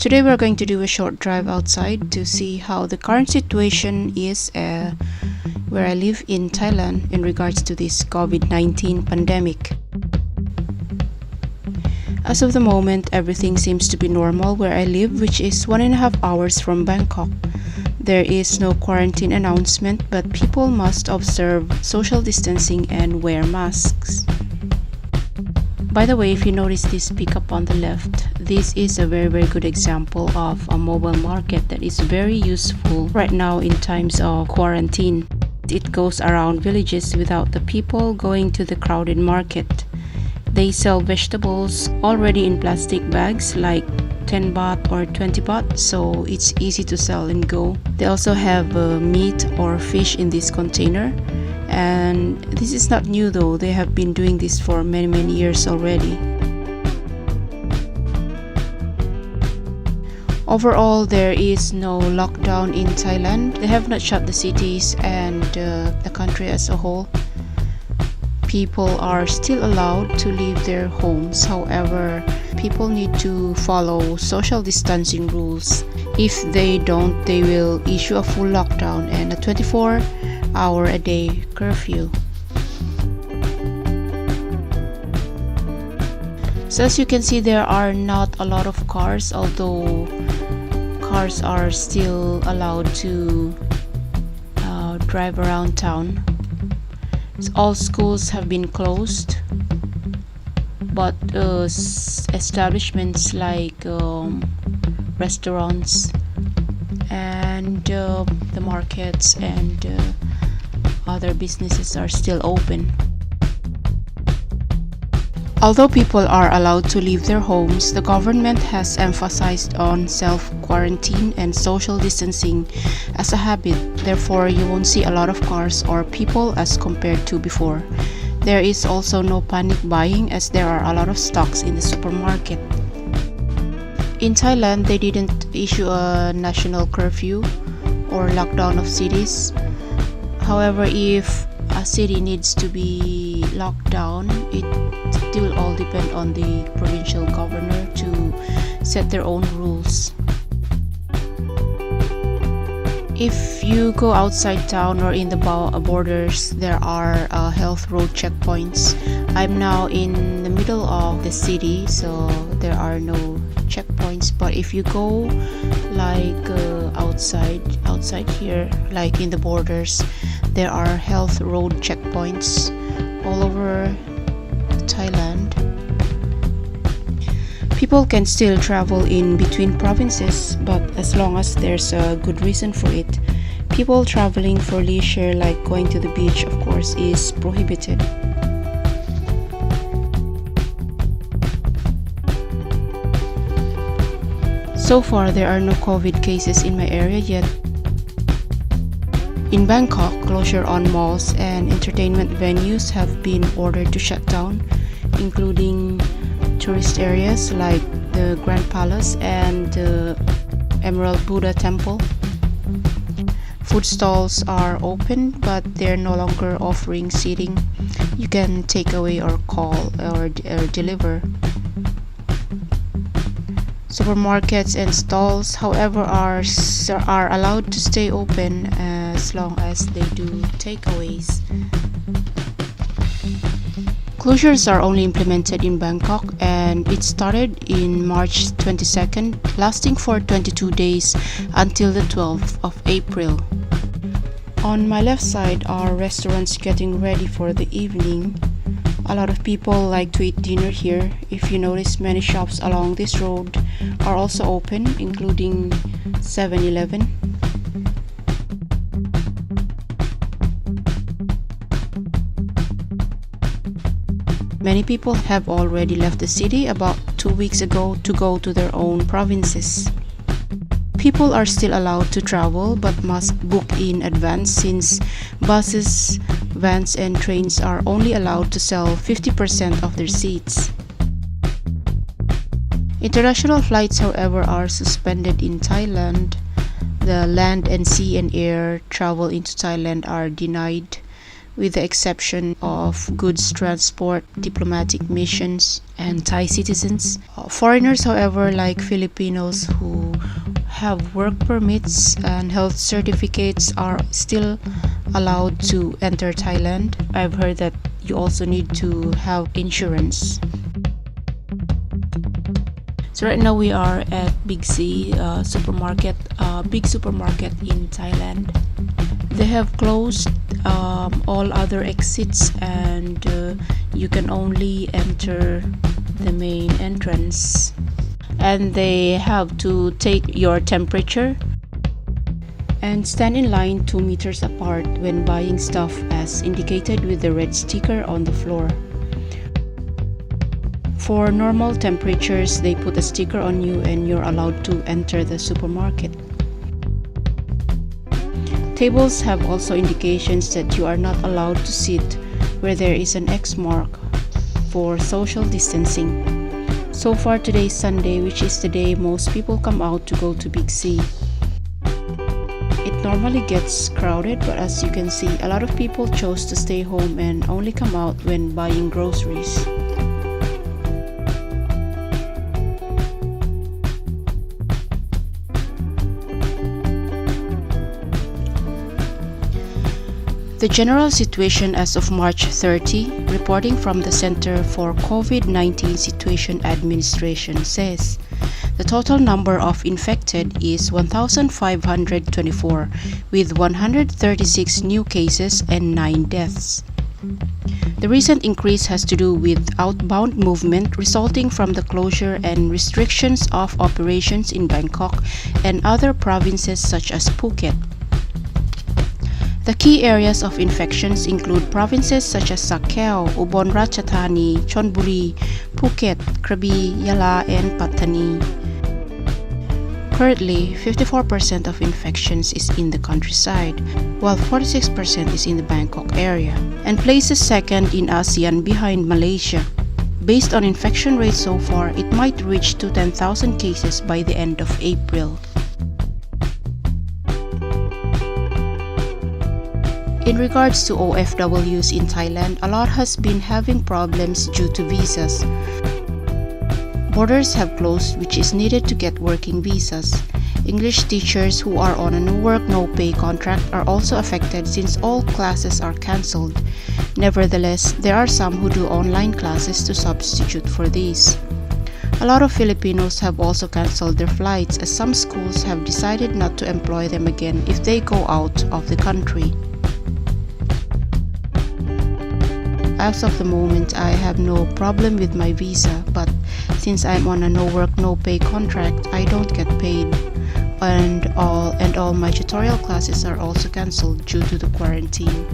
Today we're going to do a short drive outside to see how the current situation is where I live in Thailand in regards to this COVID-19 pandemic. As of the moment, everything seems to be normal where I live, which is 1.5 hours from Bangkok. There is no quarantine announcement, but people must observe social distancing and wear masks. By the way, if you notice this pickup on the left, this is a very good example of a mobile market that is very useful right now in times of quarantine. It goes around villages without the people going to the crowded market. They sell vegetables already in plastic bags like 10 baht or 20 baht, so it's easy to sell and go. They also have meat or fish in this container. And this is not new though, they have been doing this for many years already. Overall, there is no lockdown in Thailand. They have not shut the cities and the country as a whole. People are still allowed to leave their homes. However, people need to follow social distancing rules. If they don't, they will issue a full lockdown and a 24-hour-a-day curfew. So as you can see, there are not a lot of cars, although cars are still allowed to drive around town. All schools have been closed, but establishments like restaurants and the markets and other businesses are still open. Although people are allowed to leave their homes, the government has emphasized on self-quarantine and social distancing as a habit. Therefore, you won't see a lot of cars or people as compared to before. There is also no panic buying as there are a lot of stocks in the supermarket. In Thailand, they didn't issue a national curfew or lockdown of cities. However, if a city needs to be locked down, it will all depend on the provincial governor to set their own rules. If you go outside town or in the borders, there are health road checkpoints. I'm now in the middle of the city, so there are no checkpoints. But if you go like outside here, like in the borders, there are health road checkpoints all over Thailand. People can still travel in between provinces, but as long as there's a good reason for it. People traveling for leisure, like going to the beach, of course, is prohibited. So far, there are no COVID cases in my area yet. In Bangkok, closure on malls and entertainment venues have been ordered to shut down, including tourist areas like the Grand Palace and the Emerald Buddha Temple. Food stalls are open, but they're no longer offering seating. You can take away or call or deliver. Supermarkets and stalls, however, are allowed to stay open as long as they do takeaways. Closures are only implemented in Bangkok, and it started in March 22nd, lasting for 22 days until the 12th of April. On my left side are restaurants getting ready for the evening. A lot of people like to eat dinner here. If you notice, many shops along this road are also open, including 7-Eleven. Many people have already left the city about 2 weeks ago to go to their own provinces. People are still allowed to travel but must book in advance since buses, vans and trains are only allowed to sell 50% of their seats. International flights, however, are suspended in Thailand. The land and sea and air travel into Thailand are denied with the exception of goods transport, diplomatic missions, and Thai citizens. Foreigners, however, like Filipinos who have work permits and health certificates, are still allowed to enter Thailand. I've heard that you also need to have insurance. So right now we are at Big C supermarket, big supermarket in Thailand. They have closed all other exits, and you can only enter the main entrance. And they have to take your temperature and stand in line 2 meters apart when buying stuff as indicated with the red sticker on the floor. For normal temperatures, they put a sticker on you and you're allowed to enter the supermarket. Tables have also indications that you are not allowed to sit where there is an X mark for social distancing. So far today is Sunday, which is the day most people come out to go to Big C. It normally gets crowded, but as you can see, a lot of people chose to stay home and only come out when buying groceries. The general situation as of March 30, reporting from the Center for COVID-19 Situation Administration, says the total number of infected is 1,524, with 136 new cases and 9 deaths. The recent increase has to do with outbound movement resulting from the closure and restrictions of operations in Bangkok and other provinces such as Phuket. The key areas of infections include provinces such as Sa Kaeo, Ubon Ratchathani, Chonburi, Phuket, Krabi, Yala, and Pattani. Currently, 54% of infections is in the countryside, while 46% is in the Bangkok area, and places second in ASEAN behind Malaysia. Based on infection rates so far, it might reach to 10,000 cases by the end of April. In regards to OFWs in Thailand, a lot has been having problems due to visas. Borders have closed, which is needed to get working visas. English teachers who are on a no work no pay contract are also affected since all classes are cancelled. Nevertheless, there are some who do online classes to substitute for these. A lot of Filipinos have also cancelled their flights as some schools have decided not to employ them again if they go out of the country. As of the moment, I have no problem with my visa, but since I'm on a no work no pay contract, I don't get paid, and all my tutorial classes are also cancelled due to the quarantine.